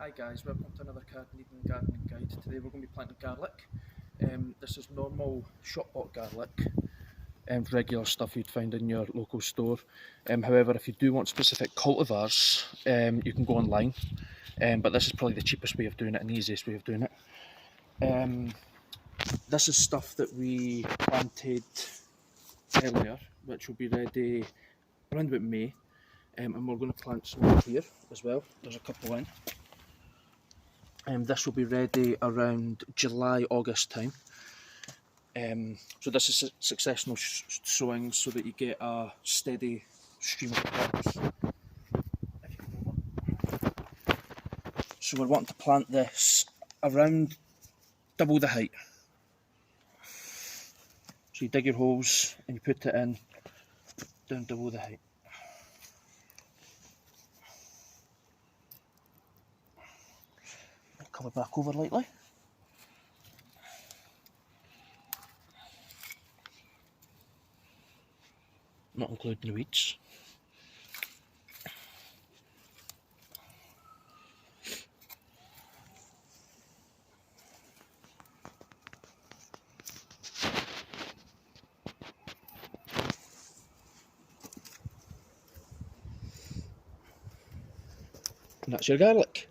Hi guys, welcome to another CardenEden gardening guide. Today we're going to be planting garlic. This is normal shop bought garlic, regular stuff you'd find in your local store. However, if you do want specific cultivars, you can go online. But this is probably the cheapest way of doing it and the easiest way of doing it. This is stuff that we planted earlier, which will be ready around about May. And we're going to plant some more here as well. There's a couple in. This will be ready around July, August time. So this is successional sowing so that you get a steady stream of plants. So we're wanting to plant this around double the height. So you dig your holes and you put it in down double the height. Cover back over lightly. Not including the weeds. And that's your garlic.